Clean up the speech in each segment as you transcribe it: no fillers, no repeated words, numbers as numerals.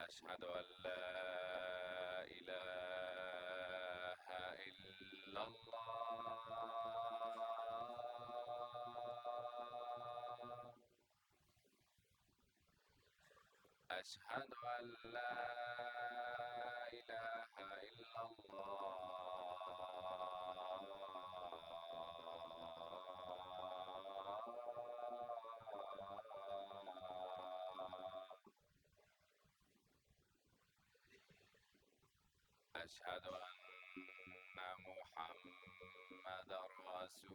أشهد أن لا إله إلا الله. أشهد أن لا إله إلا الله. أشهد أن محمد رسول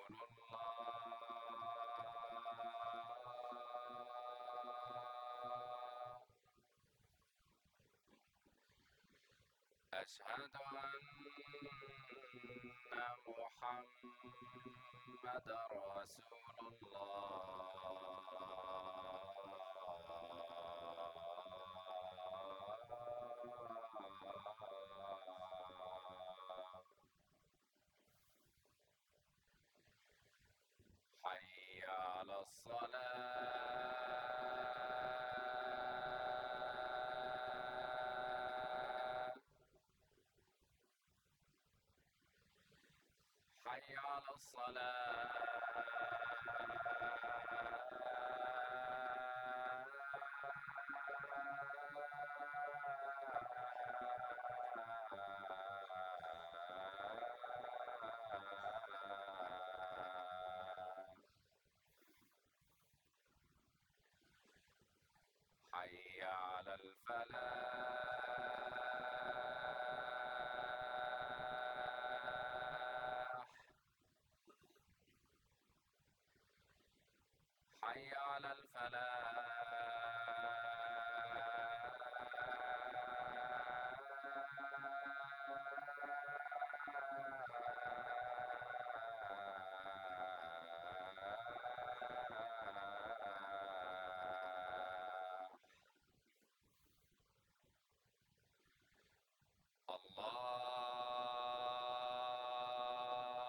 الله. أشهد أن محمد رسول الله. حي على الصلاة. حي على الصلاة. حي على الفلاح. حي على الفلاح.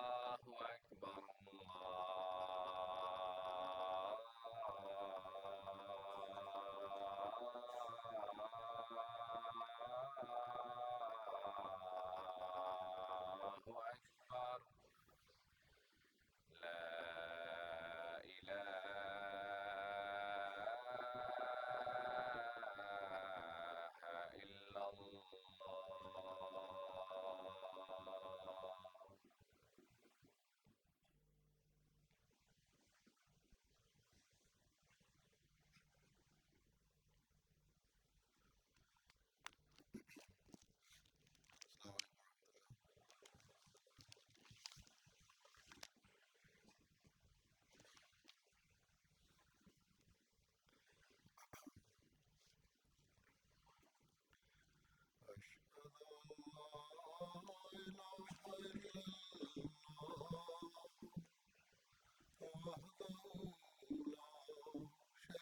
الله أكبر. الله أكبر. لا إله إلا الله. أشهد أن لا إله إلا الله وحده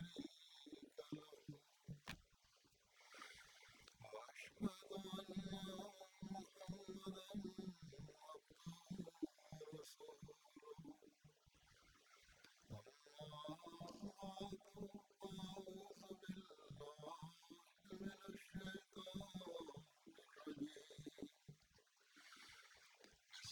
لا شريك له وأشهد أن محمدا عبده ورسوله. أما بعد أعوذ بالله من الشيطان الرجيم.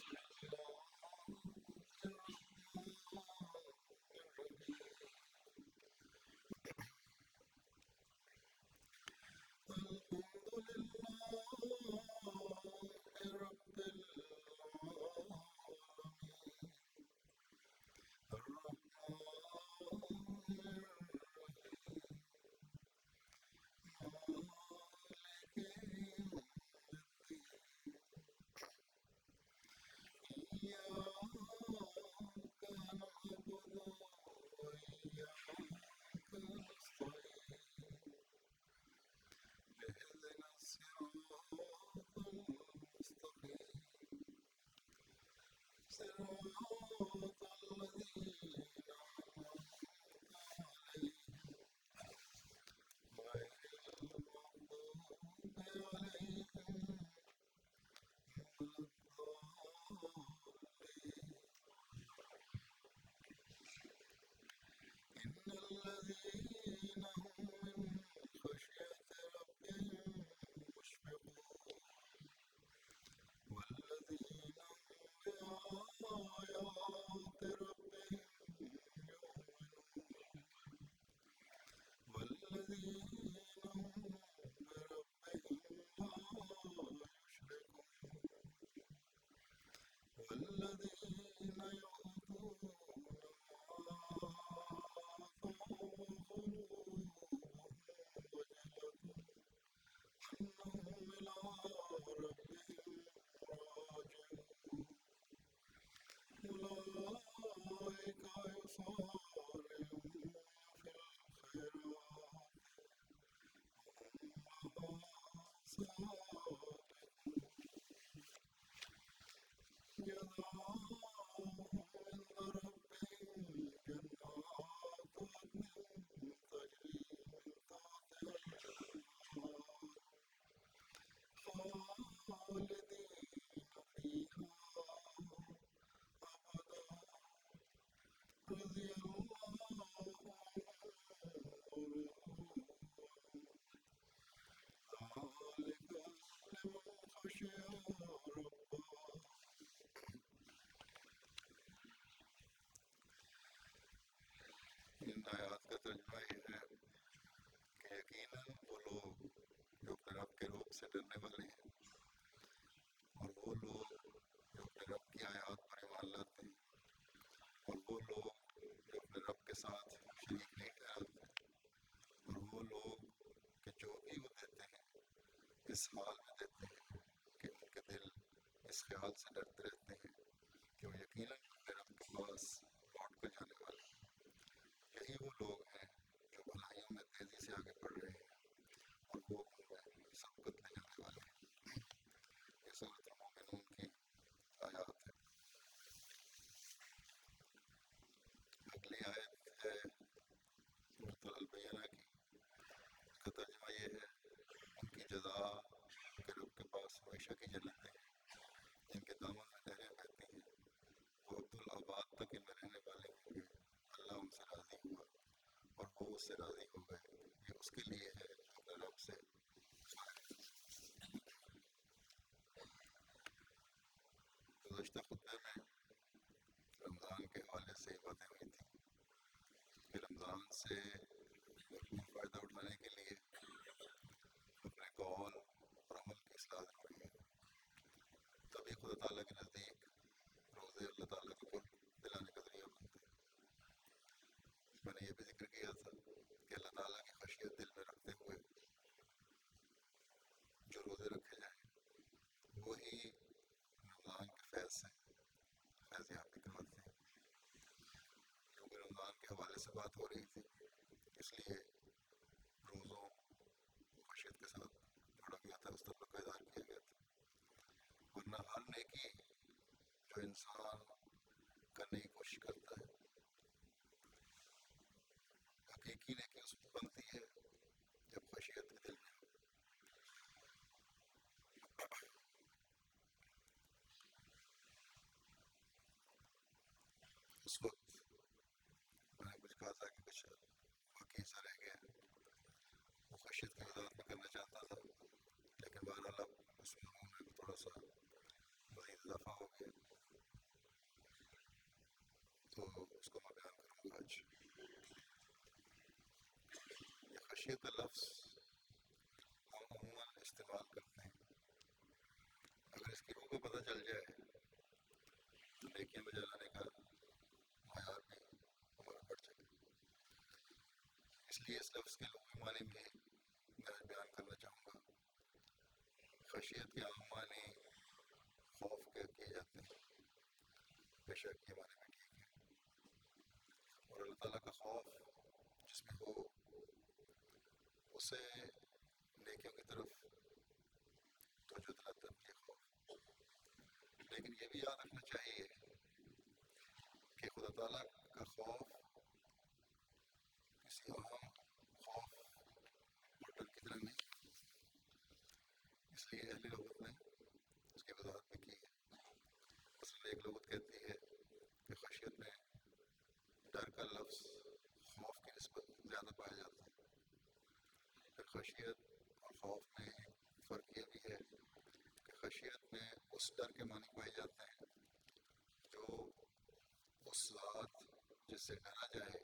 ان آیات کا ترجمہ یہ ہے کہ یقیناً وہ لوگ جو اپنے رب کے روپ سے ڈرنے والے ہیں، اور وہ لوگ جو اپنے رب کی آیات پر ایمان لاتے ہیں، اور وہ لوگ جو اپنے رب کے ساتھ شریک نہیں ٹھہراتے، اور وہ لوگ کہ جو بھی وہ دیتے ہیں اس حال میں دیتے ہیں کہ ان کے دل اس خیال سے ڈرتے رہتے ہیں کہ وہ یقیناً اپنے رب کے پاس لوٹ کر جانے والے ہیں۔ یہی وہ لوگ ہیں جو بھلائیوں میں تیزی سے آگے بڑھ رہے ہیں اور وہ ان میں سبقت لے جانے والے ہیں۔ یہ سورۃ المومنون کی آیات ہے۔ اگلی آیت ہے سورۃ البینہ کی، اس کا ترجمہ یہ ہے ان کی جزا کے رب کے پاس ہمیشہ کی جنتیں ہیں جن کے دامن میں نہریں بہتی ہیں، وہ عبدالآباد تک ان میں رہنے والے ہوں گے، اللہ ان سے راضی ہوا اور وہ اس سے راضی ہو گئے، یہ اس کے لیے ہے جو اپنے رب سے گزشتہ خطبے میں رمضان کے حوالے سے یہ باتیں ہوئی تھیں کہ رمضان سے بھرپور فائدہ اٹھانے کے لیے اپنے قول اور عمل کی اصلاح ضروری ہے، تبھی خدا تعالیٰ کے نزدیک روزے اللہ تعالیٰ کو قرب دلانے کا ذریعہ بنتے ہیں۔ میں نے یہ بھی ذکر کیا تھا کہ اللہ تعالیٰ کی خشیت دل میں رکھتے ہوئے جو روزے رکھے جائیں وہی رمضان کے فیض سے فیض یابی کرواتے ہیں۔ کیونکہ رمضان کے حوالے سے بات ہو رہی تھی، اس لیے روزوں کو خشیت کے ساتھ جوڑا گیا تھا، اس تعلق کا اظہار کیا گیا تھا۔ ورنہ ہر نیکی جو انسان کرنے کی کوشش کرتا ہے، حقیقی نیکی اس میں بنتی ہے جب خشیت کے دل میں ہو۔ اس وقت میں نے کچھ کہا تھا کہ کچھ باقی حصہ رہ گیا، وہ خشیت کی وضاحت میں کرنا چاہتا تھا، لیکن بہرحال اب اس مضمون میں تھوڑا سا مزید اضافہ ہو گیا تو اس کو میں بیان کروں گا آج۔ یہ خشیت کا لفظ ہم عموماً استعمال کرتے ہیں، اگر اس کی روح کو پتہ چل جائے تو نیکیاں بجا لانے کا معیار بھی ہمارا بڑھ جائے۔ اس لیے اس لفظ کے لغوی معنی بھی میں آج بیان کرنا چاہوں گا۔ خشیت کے عام معنی خوف کے کیے جاتے ہیں، بے شک یہ معنی بھی ٹھیک ہے، اور اللہ تعالیٰ کا خوف جس میں ہو اسے نیکیوں کی طرف توجہ دلاتا ہے یہ خوف۔ لیکن یہ بھی یاد رکھنا چاہیے کہ خدا تعالیٰ کا خوف کسی عام خوف اور ڈر کی طرح نہیں، اس لیے اہل لغت نے اس کی وضاحت بھی کی ہے۔ مثلاً ایک لغت کہتی ہے کہ خشیت میں ڈر کا لفظ خوف کی نسبت زیادہ پایا جاتا ہے۔ پھر خشیت اور خوف میں فرق یہ بھی ہے کہ خشیت میں اس ڈر کے معنی پائے جاتے ہیں جو اس ذات جس سے ڈرا جائے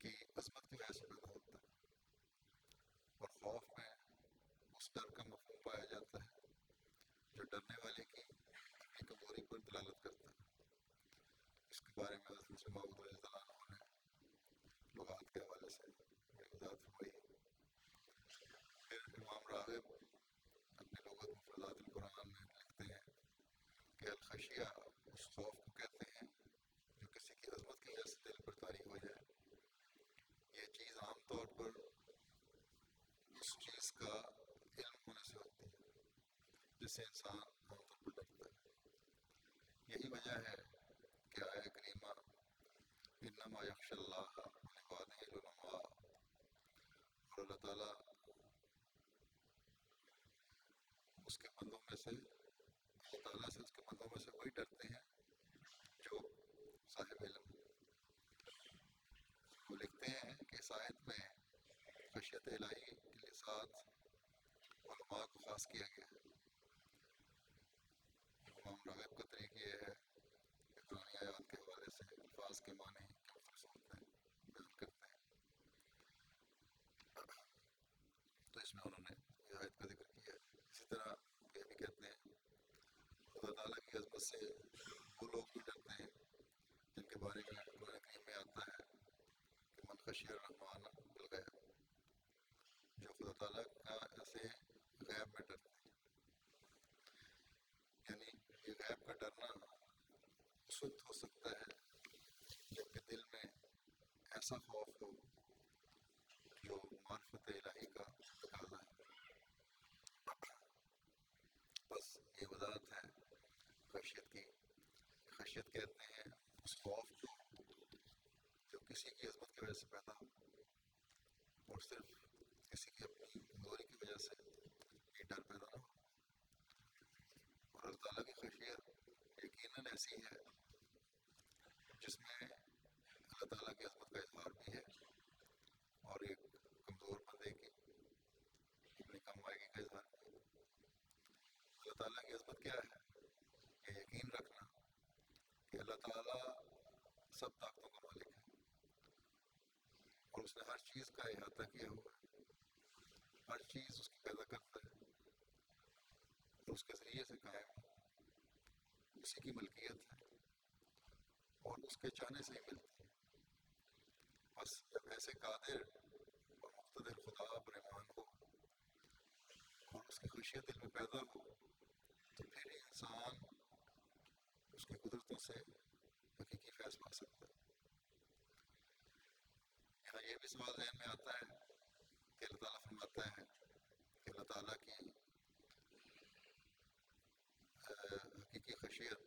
کی عظمت کی وجہ سے پیدا ہوتا ہے، اور خوف میں اس ڈر کا مفہوم پایا جاتا ہے جو ڈرنے والے کی اپنی کمزوری پر دلالت کرتا ہے۔ اس کے بارے میں حضرت مسلم موعود رضی اللہ عنہ نے لغات کے حوالے سے بڑی وضاحت فرمائی ہے۔ پھر امام راغب اپنی لغت مفردات القرآن میں لکھتے ہیں کہ الخشیہ اس خوف کو کہتے ہیں جو کسی کی عظمت کی وجہ سے دل پر طاری ہو جائے۔ یہ چیز عام طور پر اس چیز کا علم ہونے سے جس سے انسان عام طور پر ڈرتا ہے. یہی وجہ ہے کہ آیہ کریمہ انما یخشی اللہ من عبادہ العلماء، اور اللہ تعالیٰ اس کے بندوں میں سے، اللہ تعالیٰ سے اس کے بندوں میں سے وہی ڈرتے ہیں جو صاحب علم. وہ لکھتے ہیں کہ اس آیت میں خشیت الہی کے ساتھ علماء کو خاص کیا گیا ہے. امام راغب کا طریق یہ ہے کہ قرآن آیات کے حوالے سے الفاظ کے معنی کے مختلف ہوتے ہیں، بیان کرتے ہیں. تو اس میں انہوں نے یہ آیت کا ذکر کیا ہے. اسی طرح یہ بھی کہتے ہیں خدا تعالیٰ کی عظمت سے وہ لوگ بھی ڈرتے ہیں جن کے بارے میں قرآن کریم میں آتا ہے کہ من خشی الرحمن بالغیب، جو خدا تعالیٰ کا سے غیب میں ڈرتے ہیں. یعنی یہ غیب کا ڈرنا اس وقت ہو سکتا ہے جبکہ دل میں ایسا خوف ہو جو معرفت الہی کا تقاضا ہے. بس یہ وضاحت ہے خشیت کی. خشیت کہتے ہیں اس خوف کو جو کسی کی عظمت کی وجہ سے پیدا ہو اور صرف کسی کی اپنی کمزوری کی وجہ سے یہ ڈر پیدا نہ ہو. اور اللہ تعالیٰ کی خشیت یقیناً ایسی ہے جس میں اللہ تعالیٰ کی عظمت کا اظہار بھی ہے اور ایک کمزور بندے کی اپنی کم مائگی کا اظہار بھی ہے. اللہ تعالیٰ کی عظمت کیا ہے؟ یہ یقین رکھنا کہ اللہ تعالیٰ سب طاقتوں کا مالک ہے اور اس نے ہر چیز کا احاطہ کیا ہوا ہے. ہر چیز اس کی پیدا کرتا ہے اور اس کے ذریعے سے قائم ہے، اسی کی ملکیت ہے اور اس کے چاہنے سے ہی ملتی ہے. بس جب ایسے قادر اور مقتدر خدا پر ایمان ہو اور اس کی خشیت دل میں پیدا ہو تو پھر ہی انسان اس کی قدرتوں سے حقیقی فیض پا سکتا ہے. یہاں یہ بھی سوال ذہن میں آتا ہے کہ اللہ تعالیٰ فرماتا ہے کہ اللہ تعالیٰ کی حقیقی خشیت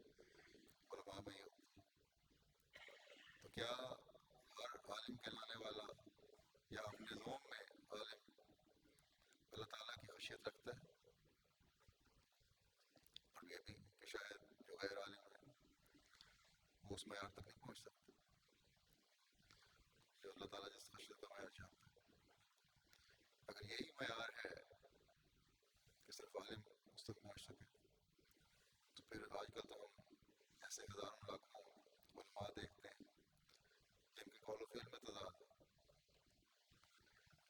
علماء میں ہی ہوتی ہے. تو کیا ہر عالم کہلانے والا یا اپنے زوم میں عالم اللہ تعالیٰ کی خشیت رکھتا ہے؟ اور یہ بھی کہ شاید جو غیر عالم ہے وہ اس معیار تک نہیں پہنچ سکتے جو اللہ تعالیٰ جس خشیت کا معیار چاہتا ہے. اگر یہی معیار ہے کہ صرف عالم اس تک پہنچ سکے تو پھر آج کل تو ہم ایسے ہزاروں لاکھوں علماء دیکھتے ہیں جن کے قول و فعل میں تضاد ہے،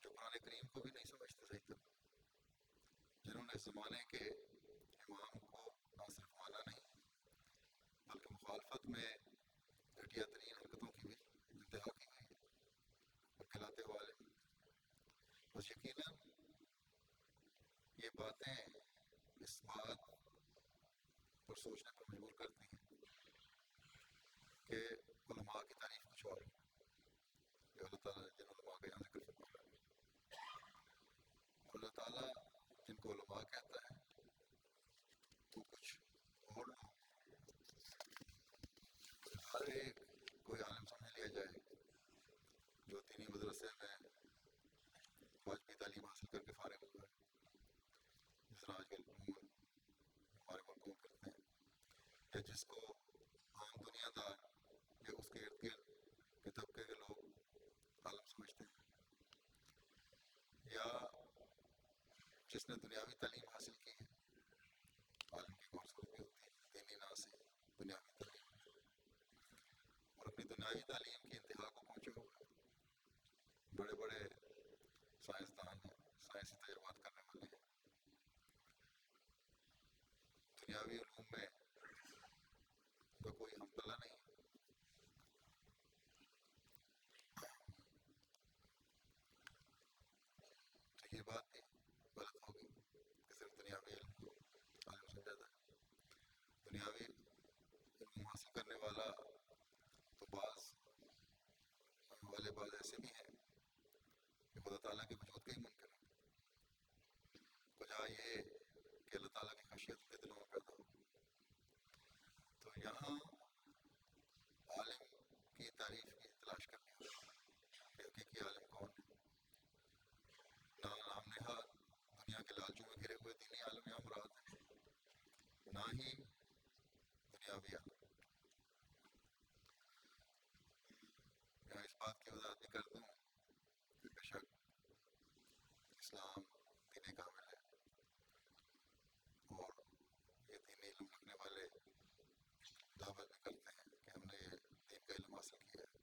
جو قرآن کریم کو بھی نہیں سمجھتے صحیح طرح، جنہوں نے اس زمانے کے امام کو نہ صرف مانا نہیں بلکہ مخالفت میں گھٹیا ترین حرکتوں کی بھی انتہا کی گئی ہے اور کہلاتے ہوئے عالم. بس یقیناً یہ باتیں اس بات پر سوچنے پر مجبور کرتی ہیں کہ علماء کی تعریف کچھ اور ہے جو اللہ تعالیٰ جن علماء کا یہاں ذکر فرما رہا ہے. اور اللہ تعالیٰ جن کو علماء کہتا ہے وہ کچھ اور لوگ ہر ایک کوئی عالم سمجھ لیا جائے جو دینی مدرسے میں واجبی تعلیم حاصل کر کے فارغ ہوا ہے، جس طرح آج کل عموماً ہمارے ملکوں میں کرتے ہیں، یا جس کو عام دنیا دار یا اس کے ارد گرد کے طبقے کے لوگ عالم سمجھتے ہیں، یا جس نے دنیاوی تعلیم حاصل کی ہے. عالم کی کون سی بھی ہوتی ہے دینی نہ سے دنیاوی تعلیم اور اپنی دنیاوی تعلیم کی انتہا کو پہنچے ہوئے بڑے بڑے سائنسدان ہیں، سائنسی تجربات کرنے والے ہیں، دنیاوی علوم میں ان کا کوئی ہم پلہ نہیں. تو یہ بات بھی غلط ہوگی کہ صرف دنیاوی علم کو عالم سمجھا جائے. دنیاوی علم حاصل کرنے والا تو بعض ایسے بھی ہیں کہ خدا تعالیٰ کے وجود کا ہی منکر ہے. وجہ یہ کہ اللہ تعالیٰ کی خشیت یہاں عالم کی تعریف کی تلاش کرنی ہوگی کہ حقیقی عالم کون ہے. نہ نام نہاد دنیا کے لالچوں میں گھرے ہوئے دینی عالم یہاں مراد ہے، نہ ہی دنیاوی عالم. یہاں اس بات کی وضاحت بھی کر دوں کہ بے شک اسلام دین کامل ہے، اور یہ دینی علم رکھنے والے دعوت بھی کرتے ہیں کہ ہم نے یہ دین کا علم حاصل کیا ہے.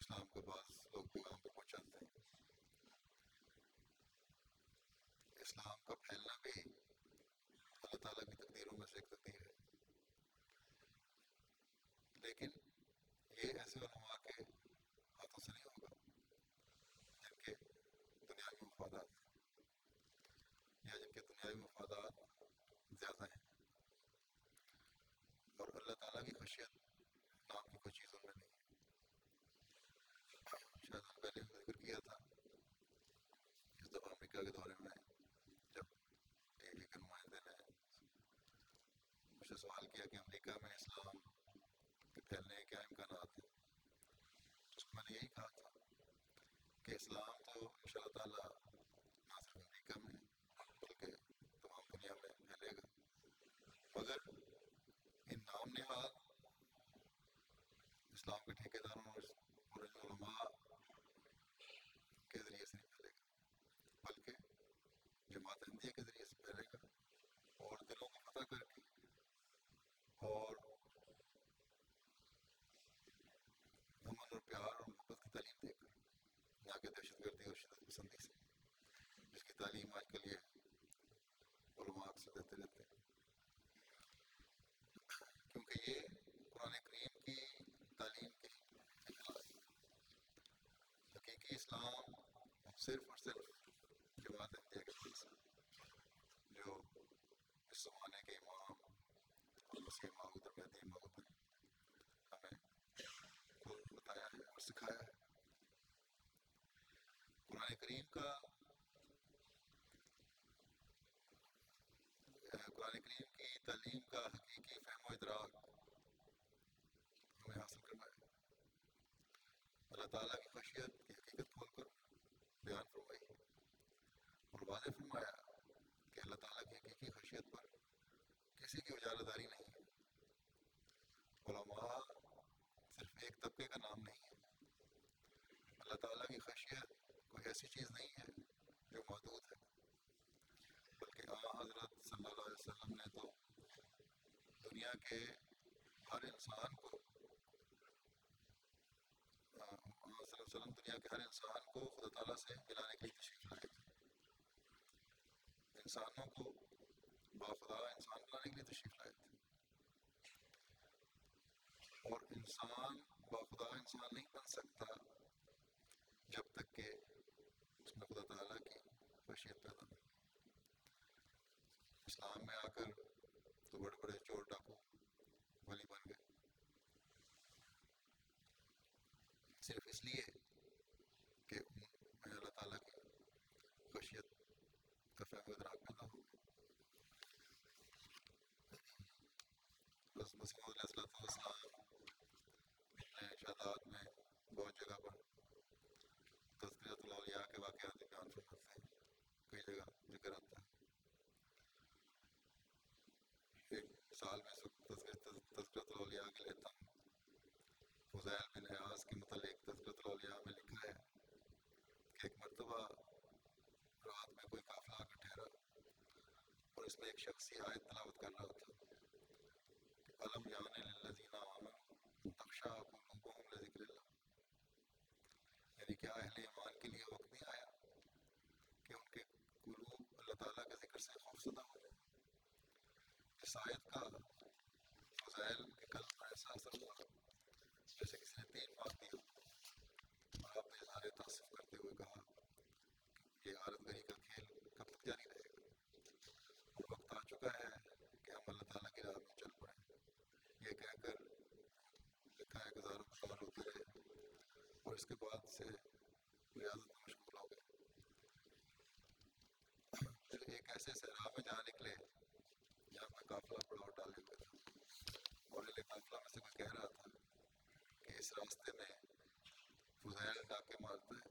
اسلام کو بعض لوگ پیغام پہ پہنچاتے ہیں. اسلام کا پھیلنا بھی اللہ تعالیٰ کی تقدیروں میں سے ایک تقدیر ہے، لیکن یہ ایسے علماء کے ہاتھوں سے نہیں ہوگا جن کے دنیاوی مفادات ہیں یا جن کے دنیاوی مفادات زیادہ ہیں، اور اللہ تعالیٰ کی خشیت نام کی کوئی چیز ان میں نہیں ہے. شاید ہم پہلے بھی ذکر کیا تھا اس دفعہ امریکہ کے دورے میں جب ٹی وی کے نمائندے نے مجھ سے سوال کیا کہ امریکہ میں اسلام کے پھیلنے کے کیا امکانات ہیں، تو اس کو میں نے یہی کہا تھا کہ اسلام تو ان شاء اللہ تعالیٰ نہ صرف امریکہ میں بلکہ تمام دنیا میں پھیلے گا، مگر ان نام نہاد اسلام کے ٹھیکیداروں اور ان علماء کے ذریعے سے نہیں پھیلے گا، بلکہ جماعت احمدیہ کے ذریعے سے پھیلے گا، اور دلوں کو فتح کر کے اور امن اور پیار اور محبت کی تعلیم دے کر، نہ کہ دہشت گردی اور شدت پسندی سے، جس کی تعلیم آج کل یہ علماء اکثر دیتے رہتے ہیں. کیونکہ یہ قرآن کریم کی تعلیم کے خلاف ہے. حقیقی اسلام صرف اور صرف جماعت احمدیہ کے پاس ہے، جو اس زمانے کے امام اور مسیح موعود اور مہدی موعود نے ہمیں خود بتایا ہے اور سکھایا ہے. قرآن کریم کا قرآن کریم کی تعلیم کا حقیقی فہم و ادراک ہمیں حاصل کروایا. اللہ تعالیٰ کی خشیت کی حقیقت کھول کر بیان فرمائی اور واضح فرمایا کہ اللہ تعالیٰ کی حقیقی خشیت پر کسی کی اجارہ داری نہیں ہے. علماء صرف ایک طبقے کا نام نہیں ہے. اللہ تعالیٰ کی خشیت کوئی ایسی چیز نہیں ہے جو محدود ہے، بلکہ حضرت صلی اللہ علیہ وسلم نے تو دنیا کے ہر انسان کو صلی اللہ علیہ وسلم دنیا کے ہر انسان کو خدا تعالیٰ سے ملانے کے لیے تشریف لائے تھے. انسانوں کو باخدا انسان بنانے کے لیے تشریف لائے تھے، اور انسان باخدا انسان نہیں بن سکتا جب تک کہ اس میں خدا تعالیٰ کی خشیت پیدا نہ ہو. اسلام میں آ کر تو بڑے بڑے چور ڈاکو ولی بن گئے، صرف اس لیے کہ ان میں اللہ تعالیٰ کی خشیت کا فہم و ادراک پیدا ہو. بس مسیح موعود علیہ السلام اپنے ارشادات میں بہت جگہ پر تذکرۃ الاولیاء کے واقعات بیان فرماتے ہیں. کئی جگہ ذکر آتا ہے. ایک مثال میں تذکرۃ الاولیاء کے لیتا ہوں. فضیل بن عیاض کے متعلق تذکرۃ الاولیاء میں لکھا ہے کہ ایک مرتبہ رات میں کوئی قافلہ آ کر ٹھہرا اور اس میں ایک شخص یہ آیت تلاوت کر رہا تھا کہ الم یعن للذین آمنوا ان تخشع قلوبهم لذکر اللہ، یعنی کیا اہل ایمان کے لیے وقت نہیں آیا کہ ان کے قلوب اللہ تعالیٰ کے ذکر سے خوفزدہ ہو جائے. اس آیت کا فضائل کے قلب پر ایسا اثر ہوا جیسے کسی نے 3 مار دیا، اور آپ نے اظہار تاسف کرتے ہوئے کہا کہ یہ عارض گری کا کھیل کب تک جاری رہے گا، اور وقت آ چکا ہے کہ ہم اللہ تعالیٰ کی راہ میں چل پڑیں. یہ کہہ کر لکھا ہے کہ ہزاروں کفار روتے رہے اور اس کے بعد سے ریاضت میں مشغول ہو گئے. پھر ایک ایسے صحرا میں جہاں نکلے جہاں کوئی قافلہ پڑاؤ ڈالے ہوئے تھا. اور اہل قافلہ میں سے کوئی کہہ رہا تھا کہ اس راستے میں فضیل ڈاکے مارتا ہے،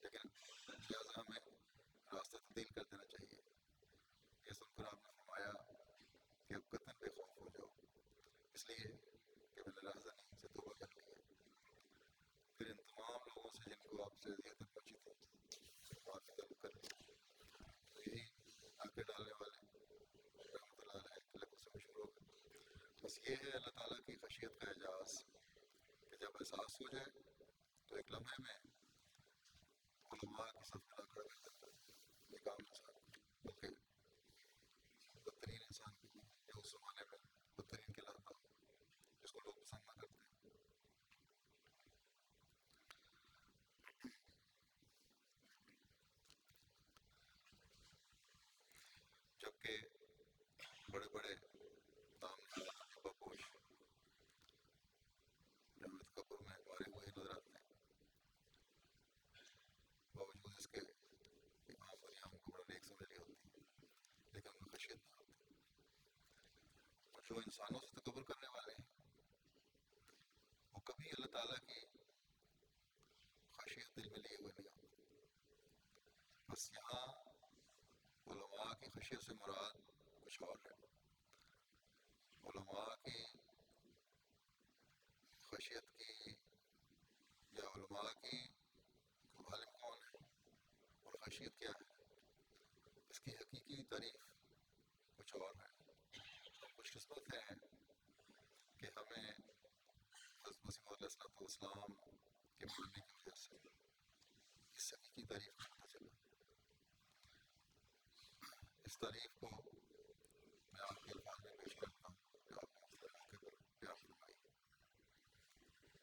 لیکن لہٰذا ہمیں راستہ تبدیل کر دینا چاہیے. یہ سن کر آپ نے فرمایا کہ اب قطن بے خوف ہو جاؤ، اس لیے کہ میں نے راہزنی سے توبہ کر لی ہے. پھر ان تمام لوگوں سے جن کو آپ سے اذیتیں پہنچی تھیں معافی طلب کر لی. تو یہی ڈاکے ڈالنے والے رحمۃ اللہ علیہ کے لقب سے مشہور ہو گئے. بس یہ ہے اللہ تعالیٰ کی خشیت کا اعجاز کہ جب احساس ہو جائے تو ایک لمحے میں علماء کی صف کھڑا کر دیتا ہے. ایک عام انسان بلکہ بدترین انسان کو بھی جو اس زمانے میں بدترین کہلاتا ہو، جس کو لوگ پسند نہ کرتے. جبکہ بڑے بڑے نام نہاد پوش جامعۃ کپور میں مارے ہوئے نظر آتے ہیں، باوجود اس کے کہ عام دنیا ان کو بڑا نیک سمجھ رہی ہوتی ہے، لیکن ان میں خشیت نہ ہوتی. اور جو انسانوں سے تکبر کرنے والے ہیں وہ کبھی اللہ تعالیٰ کی خشیت دل میں لیے ہوئے نہیں ہوتے. بس یہاں علماء کی خشیت سے مراد کچھ اور ہے. علماء کی خشیت کی یا علماء کی عالم کون ہے اور خشیت کیا ہے، اس کی حقیقی تعریف کچھ اور ہے. ہم خوش قسمت ہیں کہ ہمیں حضرت مسیح علیہ السلام کے ماننے کی وجہ سے اس حقیقی تعریف کا پتہ چلا. اس تعریف کو میں آپ کے الفاظ میں پیش کرتا ہوں جو آپ نے مختلف موقع پر بیان فرمائی.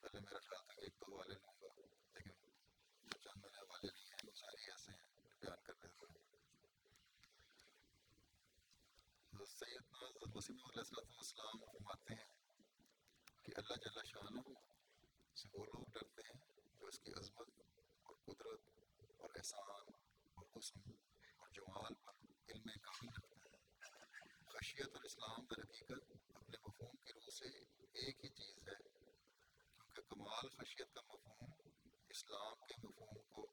پہلے میرا خیال تھا کہ ایک دو حوالے لوں گا، لیکن جو چند میں نے حوالے لیے ہیں وہ سارے ایسے ہیں جو بیان کرنے ضروری ہیں. حضرت سیدنا حضرت مسیح علیہ السلام فرماتے ہیں کہ اللہ جل شانہ سے وہ لوگ ڈرتے ہیں جو اس کی عظمت اور قدرت اور احسان اور حسن اور جمال پر علم کامل رکھتے ہیں. خشیت اور اسلام در حقیقت اپنے مفہوم کی روح سے ایک ہی چیز ہے، کیونکہ کمال خشیت کا مفہوم اسلام کے مفہوم کو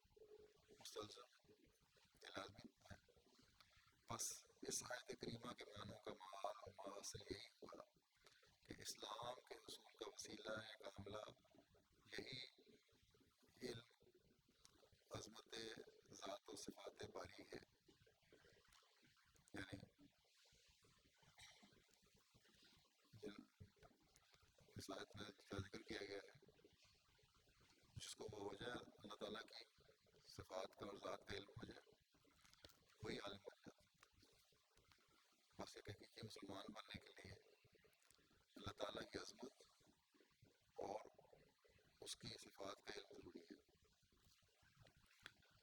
مستلزم ہے، لازمی ہے. بس اس آیت کریمہ کے معنوں کا معال اور مآصل یہی ہوا کہ اسلام کے حصول کا وسیلہ کاملہ یہی علم عظمت ذات و صفات باری ہے. یعنی جن اس آیت میں کا ذکر کیا گیا ہے، جس کو وہ ہو جائے اللہ تعالیٰ کی صفات کا اور ذات کا علم ہو جائے وہی عالم بن جاتا ہے. بس ایک حقیقی مسلمان بننے کے لیے اللہ تعالیٰ کی عظمت اور اس کی صفات کا علم ضروری ہے،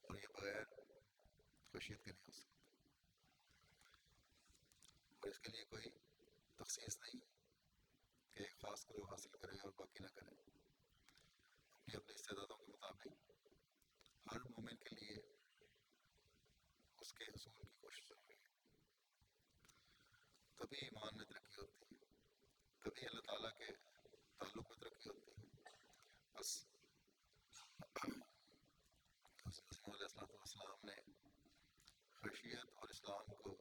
اور یہ بغیر خشیت کے نہیں ہو سکتا. اور اس کے لیے کوئی تخصیص نہیں کہ ایک خاص گروہ حاصل کرے اور باقی نہ کرے. اپنی اپنی استعدادوں کے مطابق ہر مومن کے لیے اس کے حصول کی کوشش ضروری ہے. تبھی ایمان میں ترقی ہوتی ہے، تبھی اللہ تعالیٰ کے تعلق میں ترقی ہوتی ہے. بس حضرت مسیح علیہ السلام نے خشیت اور اسلام کو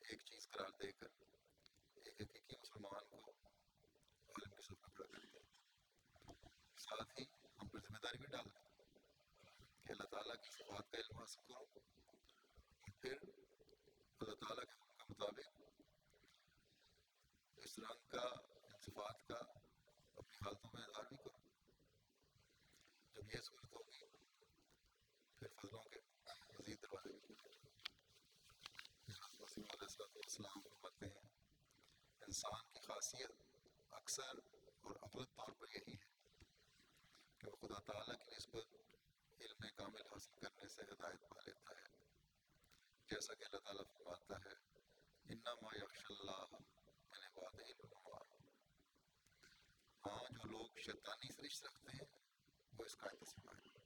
ایک چیز قرار دے کر ایک حقیقی مسلمان کو عالم کی صف میں کھڑا کر دیا. ساتھ ہی ہم پر ذمہ داری بھی ڈال دی کہ اللہ تعالیٰ کی صفات کا علم حاصل کرو اور پھر اللہ تعالیٰ کے حکم کے مطابق اس رنگ کا ان صفات کا اپنی حالتوں میں اظہار بھی کرو. جب یہ صورت ہوگی پھر فضلوں کے مزید دروازے بھی کھلیں گے. حضرت مسیح علیہ السلام فرماتے ہیں انسان کی خاصیت اکثر اور اغلب طور پر یہی ہے کہ وہ خدا تعالیٰ کی نسبت علم کامل حاصل کرنے سے ہدایت پا لیتا ہے، جیسا کہ اللہ تعالیٰ فرماتا ہے انما یخشی اللہ من عبادہ العلماء. ہاں جو لوگ شیطانی سرشت رکھتے ہیں وہ اس قاعدے سے باہر ہیں،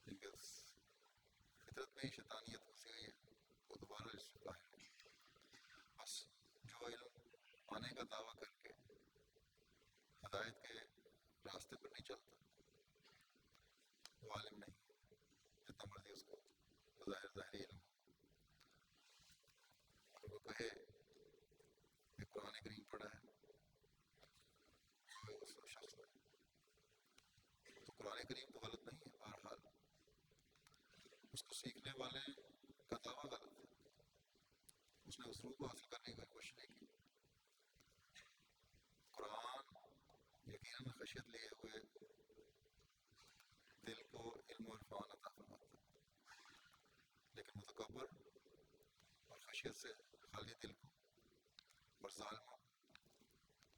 جن کے فطرت میں ہی شیطانیت گھسی ہوئی ہے وہ دوبارہ اس سے باہر ہے. بس جو علم آنے کا دعویٰ کر کے ہدایت کے راستے پر نہیں چلتا، وہ عالم نہیں، جتنا مرضی اس کو ظاہری علم ہو۔ اور وہ کہے کہ قرآن کریم پڑھا ہے، وہ اس شخص نے، تو قرآن کریم تو غلط نہیں ہے، بہرحال اس کو سیکھنے والے کا دعویٰ غلط ہے، اس نے اسلوب کو حاصل کرنے کی کوشش نہیں کی۔ قرآن یقیناً خشیت لیے ہوئے دل کو علم و عرفان عطا فرماتا ہے، لیکن متکبر اور خشیت سے خالی دل کو اور ظالموں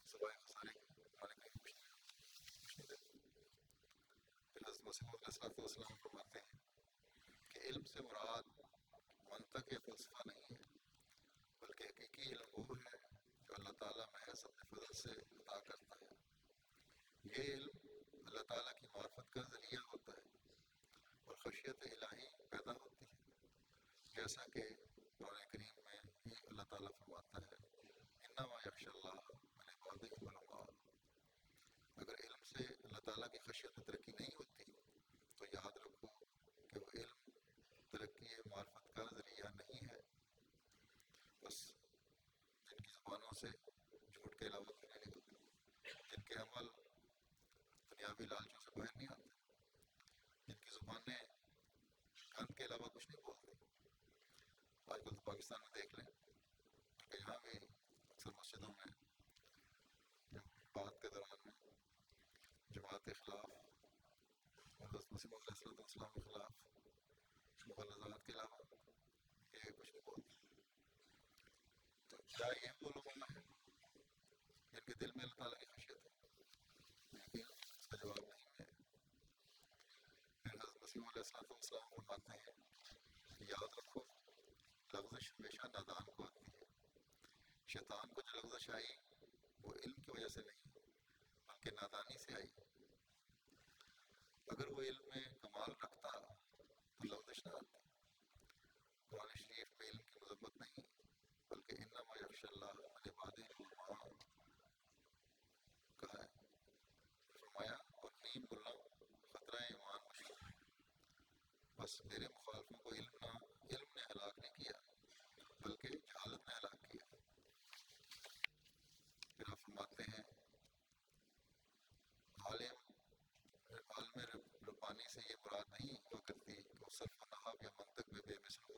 سوائے خسارے کے قرآن کریم کچھ نہیں دیتا۔ پھر حضرت مسیح موعود علیہ السلام فرماتے ہیں کہ علم سے مراد منطق یا فلسفہ نہیں ہے، بلکہ حقیقی علم وہ ہے جو اللہ تعالیٰ محض اپنے فضل سے عطا کرتا ہے۔ یہ علم اللہ تعالیٰ کی معرفت کا ذریعہ ہوتا ہے اور خشیت الہی پیدا ہوتی ہے، جیسا کہ قرآن کریم میں ہی اللہ تعالیٰ فرماتا ہے انما یخشی اللہ من عبادہ العلماء۔ اگر علم سے اللہ تعالیٰ کی خشیت میں ترقی نہیں ہوتی تو یاد رکھو کہ وہ علم ترقی معرفت کا ذریعہ نہیں ہے، بس جن کی زبانوں سے جھوٹ کے علاوہ کچھ نہیں نکلتا، جن کے عمل دنیاوی لالچوں سے باہر نہیں آتے، جن کی زبانیں گند کے علاوہ کچھ نہیں بولتی۔ آج کل تو پاکستان میں دیکھ لیں کہ یہاں بھی اکثر مسجدوں میں جو بات کے دوران میں جماعت کے خلاف اور حضرت مسیح موعود علیہ السلام کے خلاف مغالطات کے علاوہ یہ کچھ نہیں بولتے۔ تو کیا یہ وہ علماء ہیں جن کے دل میں اللہ تعالیٰ کی خشیت ہے؟ یقین اس کا جواب نہیں ہے۔ پھر حضرت مسیح علیہ السلام فرماتے ہیں کہ یاد رکھو لغزش ہمیشہ نادان کو آتی ہے، شیطان کو جو لغزش آئی وہ علم کی وجہ سے نہیں بلکہ نادانی سے آئی۔ اگر وہ علم میں کمال رکھتا تو لغزش نہ آتی۔ قرآن شریف میں علم کی مذمت نہیں بلکہ انما یخشی اللہ من عبادہ العلماء کہا ہے۔ فرمایا اور نیم بولنا خطرہ ایمان مشکل ہے، بس میرے مخالفوں کو علم نے ہلاک نہیں کیا بلکہ جہالت نے ہلاک کیا۔ پھر آپ فرماتے ہیں عالم ربانی سے یہ مراد نہیں ہوا کرتی کہ وہ صرف و نحو یا منطق میں بے مثل ہو،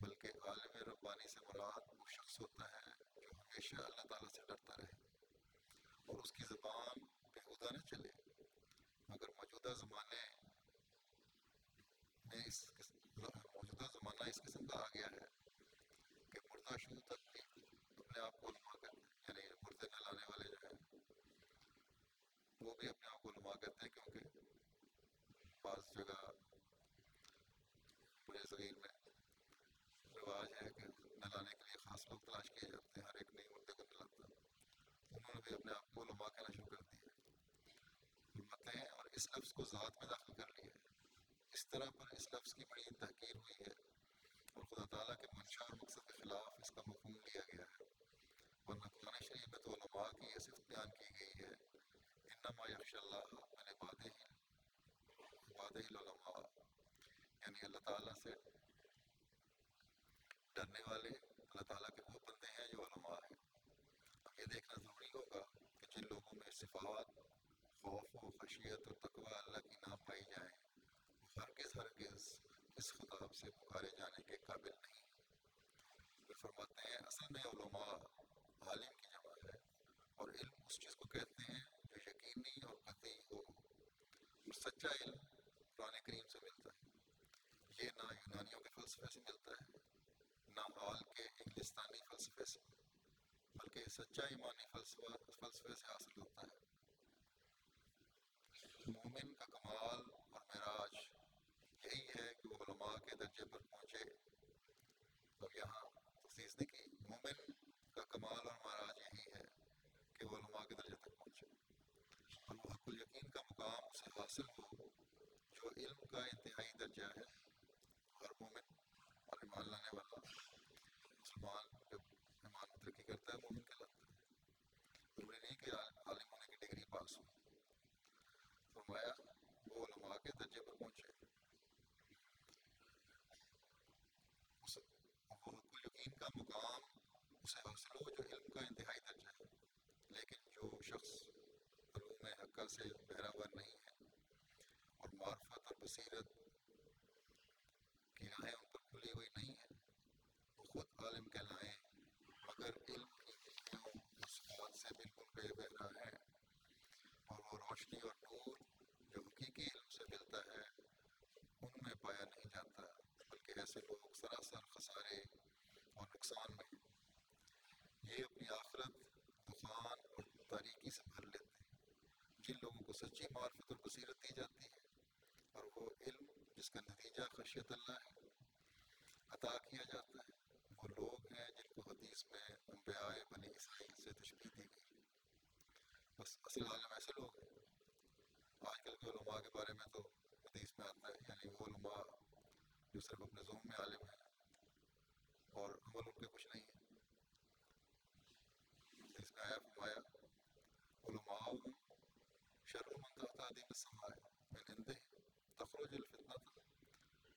بلکہ عالم ربانی سے مراد وہ شخص ہوتا ہے جو ہمیشہ اللہ تعالیٰ سے ڈرتا رہے اور اس کی زبان بیہودہ نہ چلے۔ مگر موجودہ زمانہ اس قسم کا آ گیا ہے کہ مردہ شو تک بھی اپنے آپ کو علماء کہتے ہیں، یعنی مردے نہ لانے والے جو ہیں وہ بھی اپنے آپ کو علماء کہتے ہیں، کیونکہ بعض جگہ بڑے صغیر میں رواج ہے کہ نہلانے کے لیے خاص لوگ تلاش کیے جاتے ہیں، ہر ایک نئی مردے کو نہلاتا، انہوں نے بھی اپنے آپ کو علماء کہنا شروع کر دیا۔ فرماتے ہیں اور اس لفظ کو ذات میں داخل کر لیا ہے، اس طرح پر اس لفظ کی بڑی تحقیر ہوئی ہے اور خدا تعالیٰ کے منشا اور مقصد کے خلاف اس کا مفہوم لیا گیا ہے، ورنہ قرآن شریف میں تو علماء کی یہ صفت بیان کی گئی ہے انما یخشی اللہ من عبادہ العلماء، یعنی اللہ تعالیٰ سے ڈرنے والے اللہ تعالیٰ کے وہ بندے ہیں جو علماء ہیں۔ اب یہ دیکھنا ضروری ہوگا کہ جن لوگوں میں صفات خوف و خشیت اور تقوی اللہ کی نہ پائی جائیں وہ ہرگز اس خطاب سے پکارے جانے کے قابل نہیں۔ پھر فرماتے ہیں اصل میں علماء عالم کی جمع ہے اور علم اس چیز کو کہتے ہیں جو یقینی اور قطعی ہو، اور سچا علم قرآن کریم سے ملتا ہے، یہ نہ یونانیوں کے فلسفے سے ملتا ہے نہ حال کے انگلستانی فلسفے سے، بلکہ سچا ایمانی فلسفے سے حاصل ہوتا ہے۔ مومن کا کمال اور معراج یہی ہے کہ وہ علماء کے درجے پر پہنچے۔ اب یہاں تخصیص نہیں کی، مومن کا کمال اور معراج یہی ہے کہ وہ علماء کے درجے تک پہنچے اور وہ حق الیقین کا مقام اسے حاصل ہو جو علم کا انتہائی درجہ ہے۔ ہر مومن اور ایمان لانے والا مسلمان جب ایمان میں ترقی کرتا ہے مومن کہلاتا ہے۔ کا مقام اسے حاصل ہو جو علم کا انتہائی درجہ ہے، لیکن جو شخص علوم حقہ سے بہرہ نہیں ہے اور معرفت اور بصیرت کی راہیں ان پر کھلی ہوئی نہیں ہے، وہ خود عالم کہلائیں مگر علم کی ڈگریوں اور صفات سے بالکل بے بہرہ ہیں، اور وہ روشنی اور نور جو حقیقی علم سے ملتا ہے ان میں پایا نہیں جاتا، بلکہ ایسے لوگ سراسر خسارے اور نقصان میں ہیں۔ یہ اپنی آخرت دخان اور تاریکی سے بھر لیتے ہیں۔ جن لوگوں کو سچی معرفت اور بصیرت دی جاتی ہے اور وہ علم جس کا نتیجہ خشیت اللہ ہے عطا کیا جاتا ہے، وہ لوگ ہیں جن کو حدیث میں انبیاء بنی اسرائیل سے تشبیہ دی گئی۔ بس اصل عالم ایسے لوگ ہیں۔ آج کل کے علماء کے بارے میں تو حدیث میں آتا ہے، یعنی وہ علماء جو صرف اپنے ذوم میں عالم ہیں اور عمل ان کے کچھ نہیں ہے۔ حدیث میں آیا فرمایا علماء شر من تحت ادیم السماء من عنده تخرج الفتنة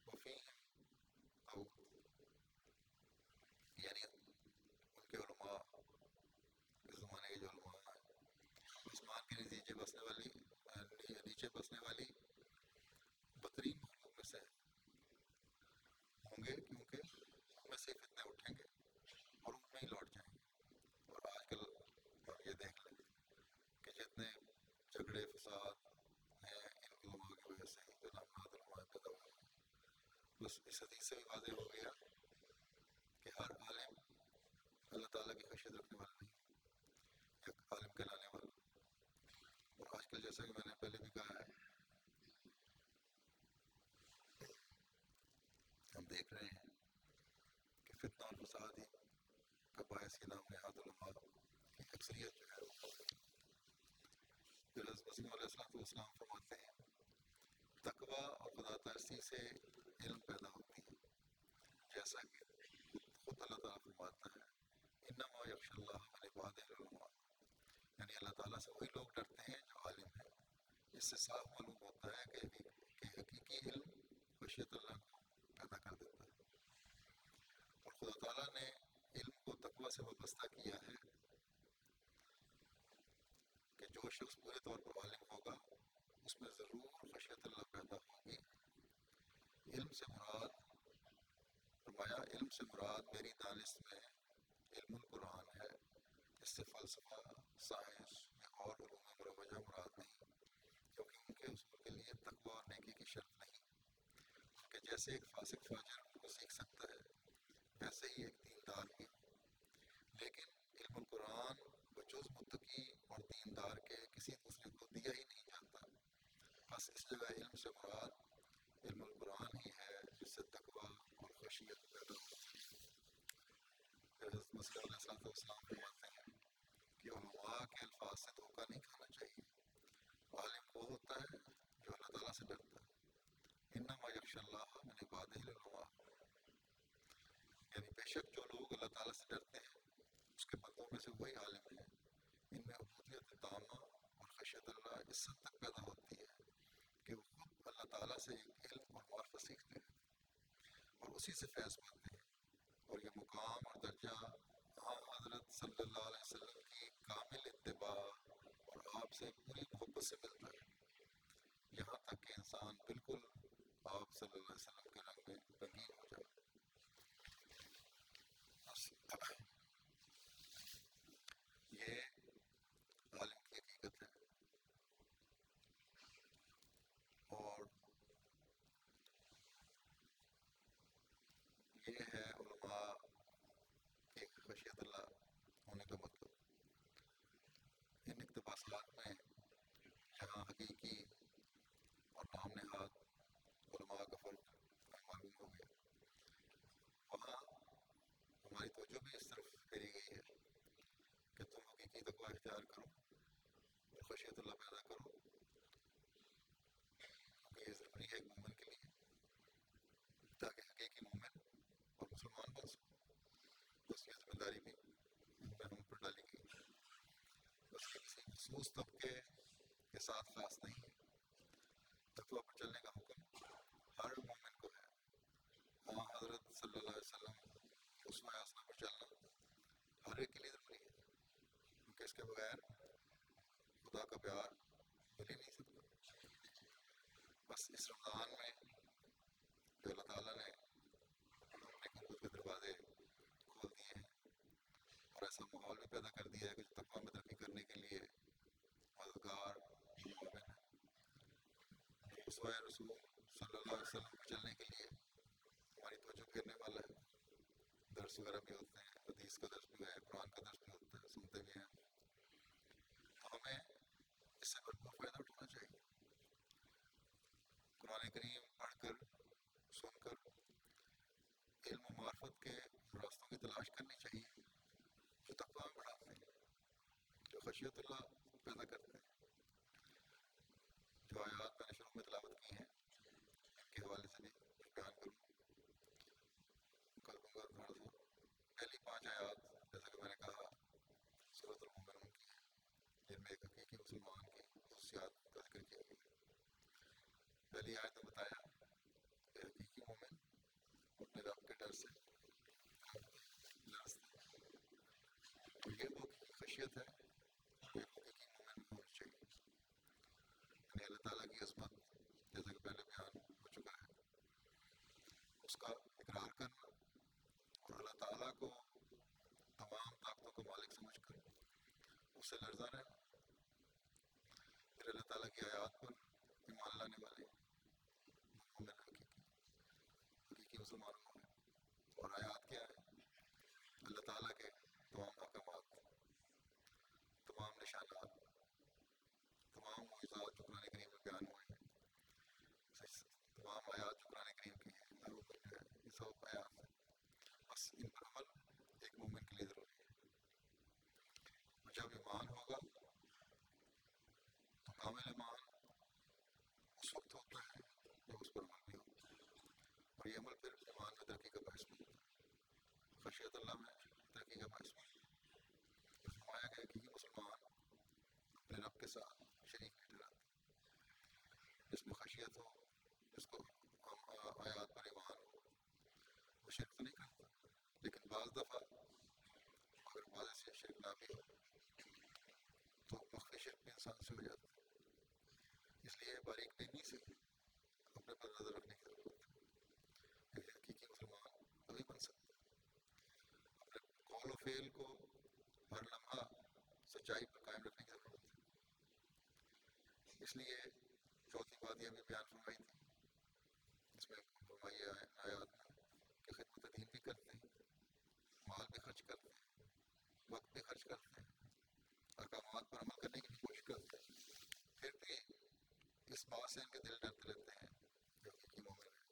وفيهم او، یعنی ان کے علماء اس زمانے کے جو علماء ہیں آسمان کے نیچے بسنے والی بدترین مخلوق میں سے ہوں گے، کیونکہ ان میں سے فتنے اٹھیں گے اور ان میں ہی لوٹ جائیں گے۔ اور آج کل آپ یہ دیکھ لیں کہ جتنے جھگڑے فساد ہیں ان علماء کی وجہ سے ہی جو نامراد علماء پیدا ہوئے ہیں۔ بس اس حدیث سے بھی واضح ہو گیا کہ ہر عالم اللہ تعالیٰ کی خشیت رکھنے والا نہیں، ایک عالم کہلانے والا۔ اور آج کل جیسا کہ میں نے پہلے بھی کہا ہے، ہم دیکھ رہے ہیں کہ فتنہ اور فساد ہی کا باعث یہ نام نہاد علماء کی اکثریت جو ہے وہ ہو گئی۔ پھر حضرت مسیح علیہ السلام فرماتے ہیں تقویٰ اور خدا ترسی سے علم پیدا ہوتی ہے، جیسا کہ خود اللہ تعالیٰ فرماتا ہے انما یخشی اللہ من عبادہ العلماء، یعنی اللہ تعالیٰ سے وہی لوگ ڈرتے ہیں جو عالم ہیں۔ اس سے صاف معلوم ہوتا ہے کہ حقیقی علم خشیت اللہ کو پیدا کر دیتا ہے، اور خدا تعالیٰ نے علم کو تقویٰ سے وابستہ کیا ہے کہ جو شخص پورے طور پر عالم ہوگا اس میں ضرور خشیت اللہ پیدا ہوگی۔ علم سے مراد فرمایا علم سے مراد میری دانش میں علم القرآن ہے، اس سے فلسفہ، سائنس یا اور علوم مروجہ مراد نہیں، کیونکہ ان کے اصول کے لیے تقویٰ اور نیکی کی شرط نہیں کہ جیسے ایک فاسق فاجر ان کو سیکھ سکتا ہے ویسے ہی ایک دیندار بھی۔ لیکن علم القرآن بجز متقی اور دیندار کے کسی دوسرے کو دیا ہی نہیں جاتا، بس اس جگہ علم سے مراد علم القرآن ہی ہے جس سے تقویٰ اور خشیت پیدا ہوتی ہے۔ پھر حضرت مسیح علیہ السلام فرماتے ہیں کہ علماء کے الفاظ سے دھوکہ نہیں کھانا چاہیے۔ عالم وہ ہوتا ہے جو اللہ تعالیٰ سے ڈرتا ہے، انما یخشی اللہ من عبادہ العلماء، یعنی بے شک جو لوگ اللہ تعالیٰ سے ڈرتے ہیں اس کے بندوں میں سے وہی عالم ہیں۔ ان میں عبودیت تامہ اور خشیت اللہ اس حد تک پیدا ہوتی ہے کہ وہ خود اللہ تعالیٰ سے ایک علم اور معرفت سیکھتے ہیں اور اسی سے فیض پاتے ہیں، اور یہ مقام اور درجہ حضرت صلی اللہ علیہ وسلم کی کامل اتباع اور آپ سے پوری محبت سے ملتا ہے، یہاں تک کہ انسان بالکل آپ صلی اللہ علیہ وسلم کے رنگ میں رنگین ہو جائے۔ یہ عالم کی حقیقت ہے، اور یہ ہے علماء کی خشیت اللہ ہونے کا مطلب۔ ان اقتباسات میں جہاں حقیقی اور نام نہاد علماء کا فرق معلوم ہو گیا، وہاں ہماری توجہ بھی اس طرف پھیری گئی ہے کہ تم حقیقی تقویٰ اختیار کرو اور خشیت اللہ پیدا کرو، کیونکہ یہ ضروری ہے ایک مومن کے لیے تاکہ حقیقی مومن اور مسلمان بن سکو۔ بس یہ ذمہ داری بھی ہم پر ڈالی گئی، بس یہ کسی مخصوص طبقے کے ساتھ خاص نہیں ہے۔ تقویٰ پر چلنے کا حکم ہر مومن کو ہے۔ ہاں حضرت صلی اللہ علیہ وسلم اسوہ حسنہ پر ہر ایک کے لیے ضروری ہے، کیونکہ اس کے بغیر خدا کا پیار مل ہی نہیں سکتا. بس اس رمضان میں جو اللہ تعالیٰ نے اپنے قربت کے دروازے کھول دیے ہیں اور ایسا ماحول بھی پیدا کر دیا ہے کہ جو تقویٰ میں ترقی کرنے کے لیے مددگار مومن ہے. اسوہ رسول صلی اللہ علیہ وسلم پر چلنے کے لیے ہماری توجہ پھیرنے والا ہے. درس وغیرہ بھی ہوتے ہیں، حدیث کا درس بھی ہے، قرآن کا درس بھی ہوتا ہے، سنتے بھی ہیں. تو ہمیں اس سے بھرپور فائدہ اٹھانا چاہیے. قرآن کریم پڑھ کر، سن کر علم و معرفت کے راستوں کی تلاش کرنی چاہیے جو تقویٰ میں بڑھاتے ہیں، جو خشیت اللہ پیدا کرتے ہیں. جو آیات میں نے شروع میں تلاوت کی ہیں ان کے حوالے سے بھی بیان کروں کر دوں گا تھوڑا سا. پہلی 5 آیات جیسا کہ میں نے کہا سورۃ المومنون کی ہیں، جن میں ایک حقیقی مسلمان کی خصوصیات کا ذکر کیا گیا ہے. پہلی آیت میں بتایا کہ حقیقی مومن اپنے رب کے ڈر سے لرزتے ہیں. تو یہ وہ خشیت ہے جو ایک حقیقی مومن میں ہونی چاہیے. یعنی اللہ تعالیٰ کی عظمت جیسا کہ پہلے بیان ہو چکا ہے، اس کا اقرار کرنا اور اللہ تعالیٰ کو تمام طاقتوں کا مالک سمجھ کر اس سے لرزا رہنا. پھر اللہ تعالیٰ کی آیات پر ایمان لانے والے مومن حقیقی مسلمان ہوں گے. اور آیات کیا ہے؟ اللہ تعالیٰ کے تمام احکامات، تمام نشانات، تمام معجزات جو قرآن کریم میں بیان ہوئے ہیں، تمام آیات جو قرآن کریم کی ہیں، اللہ اوپر جو ہے یہ سب آیات ہیں. بس ان پر عمل ایک مومن کے لیے ضروری ہے. اور جب ایمان ہوگا تو کامل ایمان اس وقت ہوتا ہے جب اس پر عمل بھی ہو، اور یہ عمل پھر ایمان میں ترقی کا باعث بنتا ہے، خشیت اللہ میں ترقی کا باعث بنتا ہے. فرمایا گیا کہ یہ مسلمان اپنے رب کے ساتھ شریک نہیں ٹھہراتے. جس میں خشیت ہو، جس کو آیات پر ایمان ہو، وہ شرک تو نہیں کرتا. لیکن بعض دفعہ اگر واضح سے شرک نہ بھی ہو تو مخفی شرک بھی انسان سے ہو جاتا ہے. اس لیے باریک بینی سے اپنے پر نظر رکھنے کی ضرورت ہے. ایک حقیقی مسلمان تبھی بن سکتا ہے. اپنے قول و فعل کو ہر لمحہ سچائی پر قائم رکھنے کی ضرورت ہے. اس لیے چوتھی بات یہ بھی بیان فرمائی تھی، اس میں فرمائی آیات میں کہ خدمت دین بھی کرتے ہیں، مال بھی خرچ کرتے ہیں، وقت بھی خرچ کرتے ہیں، احکامات پر عمل کرنے کی بھی کوشش کرتے ہیں. پھر بھی اس بات سے ان کے دل ڈرتے رہتے ہیں جو حقیقی مومن ہے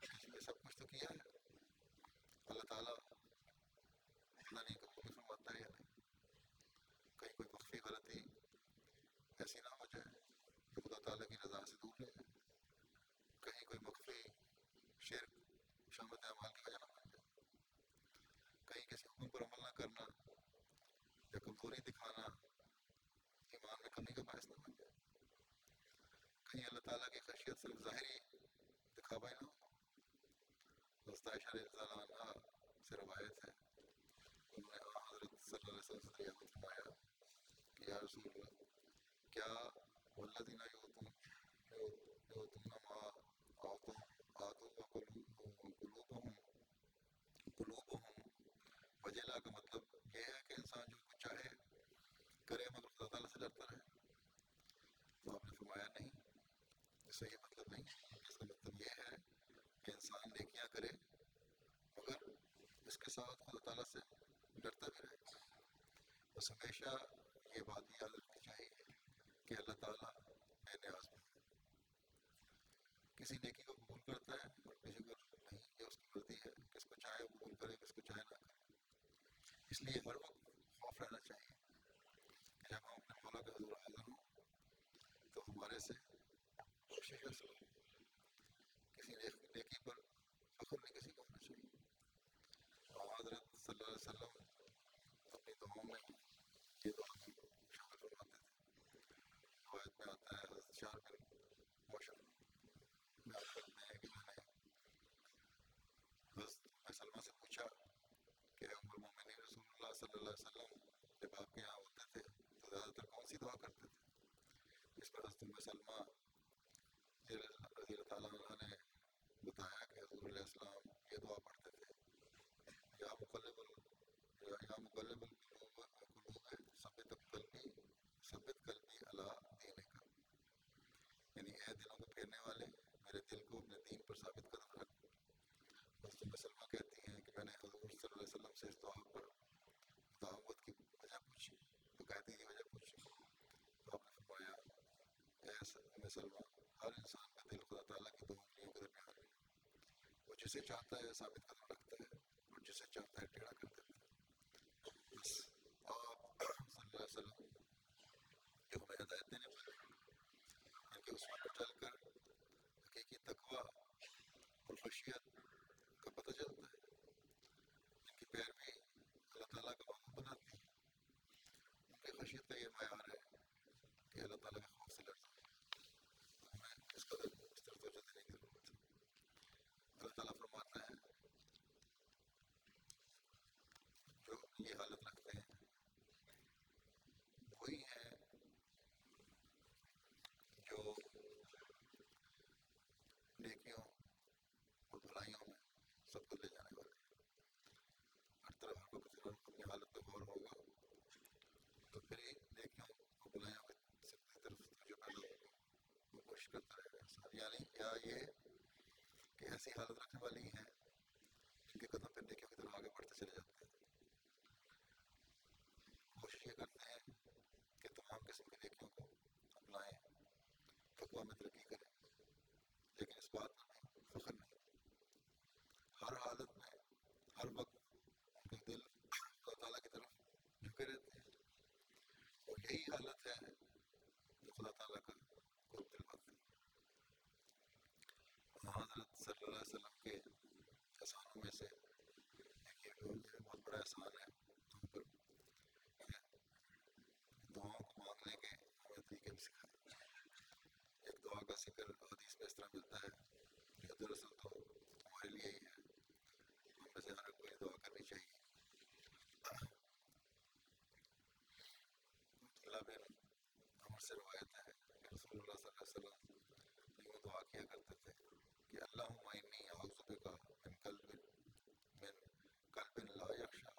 کہ یہ سب کچھ تو کیا ہے، اللہ تعالیٰ اتنا نہیں قبول بھی فرماتا ہے یا نہیں. کہیں کوئی مخفی غلطی ایسی نہ ہو جائے کہ خدا تعالیٰ کی رضا سے دور لے جائے. کہیں کوئی مخفی شرک شامت اعمال کی وجہ نہ بن جائے. کہیں کسی حکم پر عمل نہ کرنا یا کمزوری دکھانا ایمان میں کمی کا باعث نہ بن جائے. کہیں اللہ تعالیٰ کی خشیت صرف ظاہری دکھاوا ہی نہ ہو. حضرت عائشہ رضی اللہ عنہا سے روایت ہے، انہوں نے حضرت صلی اللہ علیہ وسلم سے دریافت فرمایا کہ یا رسول اللہ، کیا والذین یؤتون ما آتوا قلوبہم وجلہ کا مطلب یہ ہے کہ انسان جو کچھ چاہے کرے مگر خدا تعالیٰ سے ڈرتا رہے. تو آپ نے فرمایا نہیں، اس سے یہ مطلب نہیں. اس کا مطلب یہ ہے کہ انسان نیکیاں کرے مگر اس کے ساتھ خدا تعالیٰ سے ڈرتا بھی رہے. بس ہمیشہ یہ بات یاد رکھنی چاہیے کہ اللہ تعالیٰ بے نیاز بھی ہے. کسی نیکی کو قبول کرتا ہے اور کسی کو نہیں، یہ اس کی مرضی ہے. کس کو چاہے وہ قبول کرے، کس کو چاہے نہ کرے. اس لیے ہر وقت خوف رہنا چاہیے کہ جب ہم اپنے مولا کے حضور حاضر ہوں تو ہمارے سے کوشش حاصل ہو. کسی نیکی پر فخر نہیں کسی کو ہونا چاہیے. اور حضرت صلی اللہ علیہ وسلم اپنی دعاؤں میں یہ دعا بھی شامل فرماتے تھے. روایت میں آتا ہے حضرت شار بن موشن بیان کرتے ہیں کہ میں نے حضرت سلمہ سے پوچھا کہ ام المومنین رسول اللہ صلی اللہ یا مقلب القلوب ثبت قلبی علی دینک، یعنی اے دلوں کو پھیرنے والے میرے دل کو اپنے دین پر ثابت قدم رکھ۔ حضرت ام سلمہ کہتی ہیں کہ میں نے حضور صلی اللہ علیہ وسلم سے اس دعا پر مداومت کی وجہ پوچھی، باقاعدگی کی وجہ پوچھی، تو آپ نے فرمایا اے ام سلمہ، ہر انسان کا دل خدا تعالیٰ کی دو انگلیوں کے درمیان ہے، وہ جسے چاہتا ہے ثابت قدم رکھتا ہے اور جسے چاہتا ہے ٹیڑھا کر دیتا ہے۔ بس آپ صلی اللہ علیہ وسلم جو ہمیں ہدایت دینے والے ہیں، ان کے اصول پر چل کر حقیقی تقوی اور خشیت کا پتہ چلتا ہے، ان کی پیروی اللہ تعالیٰ کا محبوب بناتی ہے۔ ان کی خشیت کا یہ معیار ہے کہ اللہ تعالیٰ کے خوف سے ڈرنا، ہمیں اس قدر اس طرح توجہ دینے کی ضرورت ہے۔ اللہ تعالیٰ فرماتا ہے جو یہ حالت رکھتے ہیں وہی ہیں جو نیکیوں اور بھلائیوں میں سب کو لے جانے والے ہیں۔ ہر طرف ہر وقت اپنی حالت پہ غور ہوگا تو پھر ہی نیکیوں اور بھلائیوں کی سب کی طرف جو پیدا ہوگا وہ کوشش کرتا رہے گا انسان، یعنی یا یہ کہ ایسی حالت رکھنے والی ہیں جن کے قدم پھر نیکیوں کی طرف آگے بڑھتے چلے جاتے ہیں، کوشش یہ کرتے ہیں کہ تمام قسم کی نیکیوں کو اپنائیں، تقویٰ میں ترقی کریں، لیکن اس بات میں نہیں، فخر نہیں، ہر حالت میں ہر وقت ان کے دل اللہ تعالیٰ کی طرف جھکے رہتے ہیں، اور یہی حالت ہے جو خدا تعالیٰ کا قرب دلواتی ہے۔ حضرت صلی اللہ علیہ وسلم کے احسانوں میں سے ایک یہ بھی بہت بڑا احسان ہے ہم پر، دعاؤں کو مانگنے کے ہمیں طریقے بھی سکھائے۔ ایک دعا کا ذکر حدیث میں اس طرح ملتا ہے کہ دراصل تو ہمارے لیے ہی ہے، ہم میں سے ہر کوئی دعا کرنی چاہیے۔ عبداللہ بن عمر سے روایت ہے کہ رسول اللہ صلی اللہ علیہ وسلم یوں دعا کیا کرتے تھے کہ اللہم انی اعوذ بک من قلب لا یخشع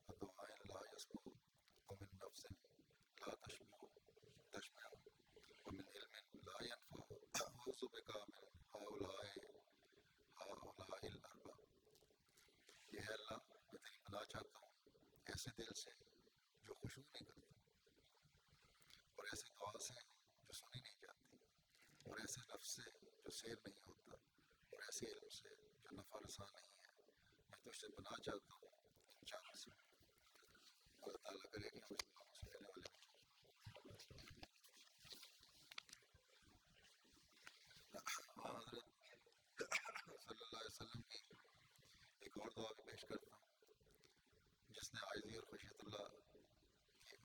ودعاء لا یسمع ومن نفس لا تشبع ومن علم لا ينفع اعوذ بک من ہؤلاء الاربع، کہ اے اللہ میں تیری پناہ چاہتا ہوں ایسے دل سے جو خشوع نہیں کرتا، اور ایسے دعا سے جو سنی نہیں جاتی، اور ایسے نفس سے جو سیر نہیں ہوتا، اور ایسے علم سے جو نفع رساں نہیں ہے۔ میں تجھ سے پناہ چاہتا ہوں ان چاروں سے۔ اللہ تعالیٰ کرے کہ ہم اس دعا سے لینے والے ہوں۔ حضرت صلی اللہ علیہ وسلم کی ایک اور دعا بھی پیش کرتا ہوں جس نے عاجزی اور خشیت اللہ کی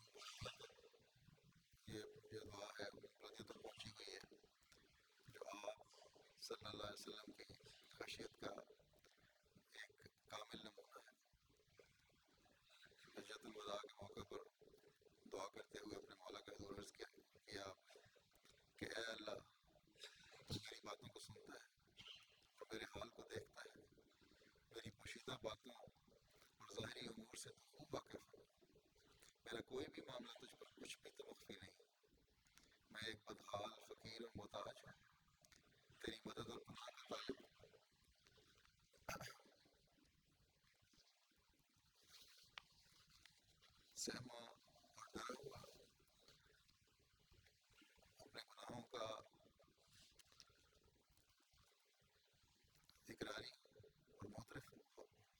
یہ دعا ہے بلندیوں تک پہنچی ہوئی ہے، جو آپ صلی اللہ علیہ وسلم کی خشیت کا ایک کامل نمونہ ہے۔ حجۃ الوداع کے موقع پر دعا کرتے ہوئے اپنے مولا کا حضور عرض کیا آپ نے کہ اے اللہ، تو میری باتوں کو سنتا ہے اور میرے حال کو دیکھتا ہے، میری پوشیدہ باتوں اور ظاہری امور سے تو خوب واقف ہے، میرا کوئی بھی معاملہ تجھ پر کچھ بھی تو مخفی نہیں، میں ایک بدحال فقیر اور محتاج ہوں، تیری مدد اور پناہ کا طالب ہوں۔ سہما اور ڈرا ہوا اپنے گناہوں کا اقراری اور معترف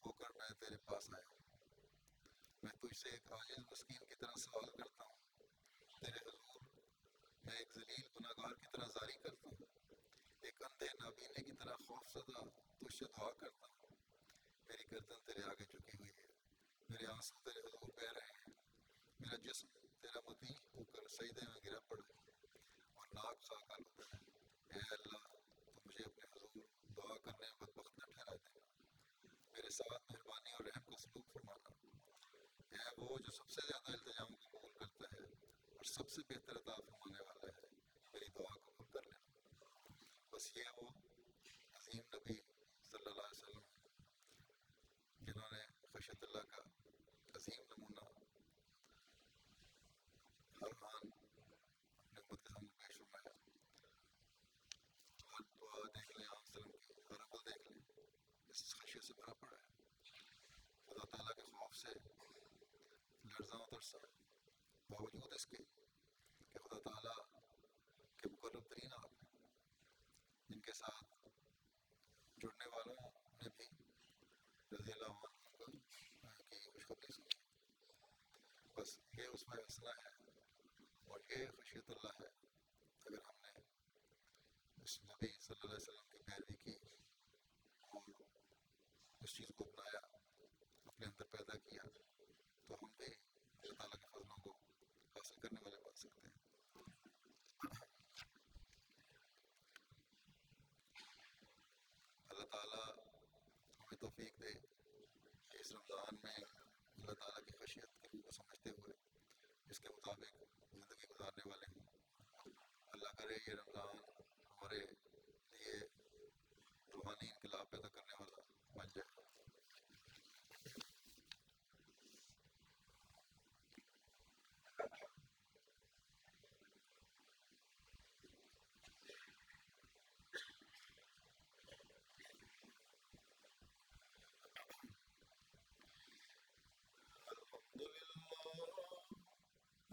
ہو کر میں تیرے پاس آیا ہوں، میں تجھ سے ایک عاجز مسکین کی طرح سوال کرتا ہوں، تیرے حضور میں ایک ذلیل گناہ گار کی طرح زاری کرتا ہوں، ایک اندھے نابینے کی طرح خوف زدہ تجھ سے دعا کرتا ہوں، میری گردن تیرے آگے جھکی ہوئی ہے، میرے آنسو تیرے حضور بہہ رہے ہیں، میرا جسم تیرا مطیع ہو کر سجدے میں گرا پڑا ہے اور ناک خاک آلودہ ہے۔ اے اللہ، تو مجھے اپنے حضور دعا کرنے میں بدبخت نہ ٹھہرا دینا، میرے ساتھ مہربانی اور رحم کا سلوک فرمانا۔ اے وہ جو سب سے زیادہ التجاؤں کو قبول کرتا ہے اور سب سے بہتر عطا فرمانے والا ہے، میری دعا قبول کر لینا۔ بس یہ وہ عظیم نبی صلی اللہ علیہ وسلم جنہوں نے خشیت اللہ کا عظیم نمونہ سے لرزاں و ترساں، باوجود اس کے کہ خدا تعالیٰ کے مقرب ترین آپ ہیں، جن کے ساتھ جڑنے والوں نے بھی رضی اللہ عنہ کی خوشخبری سنی. بس یہ اس میں حسنہ ہے اور یہ خشیت اللہ ہے. اگر ہم نے اس نبی صلی اللہ علیہ وسلم کی پیروی کی اور اس چیز کو اپنایا، اپنے اندر پیدا کیا، تو ہم بھی اللہ تعالیٰ کے فضلوں کو حاصل کرنے والے بن سکتے ہیں. اللہ تعالیٰ ہمیں توفیق دے کہ اس رمضان میں اللہ تعالیٰ کی خشیت کے کو سمجھتے ہوئے اس کے مطابق زندگی گزارنے والے ہوں. اللہ کرے یہ رمضان ہمارے لیے روحانی انقلاب پیدا کرنے والا بن جائے.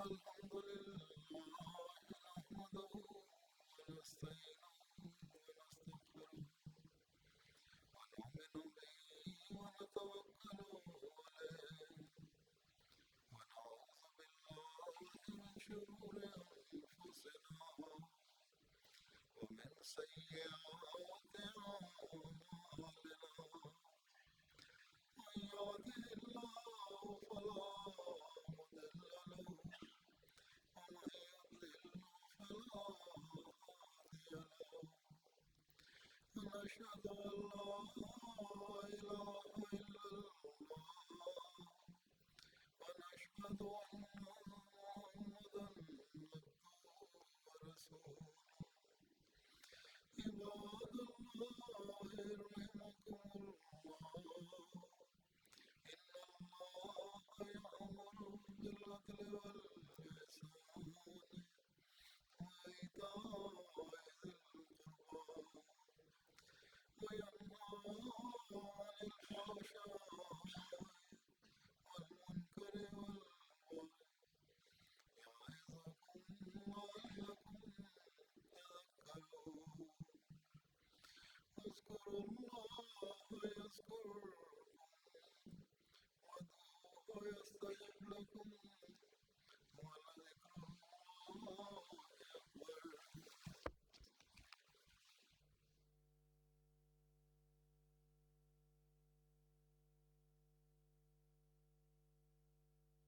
الحمد لله نحمده ونستعينه ونستغفره ونؤمن به ونتوكل عليه ونعوذ بالله من شرور أنفسنا ومن سيئات أعمالنا. من يهده الله فلا مضل له ومن يضلل فلا هادي له. ونشهد أن لا إله إلا الله ونشهد أن محمدا عبده ورسوله. عباد الله رحمكم الله، إن الله يأمر بالعدل والإحسان وإيتاء ذي القربى وينهى عن الفحشاء والمنكر والبغي يعظكم لعلكم تذكرون. اذكروا الله يذكركم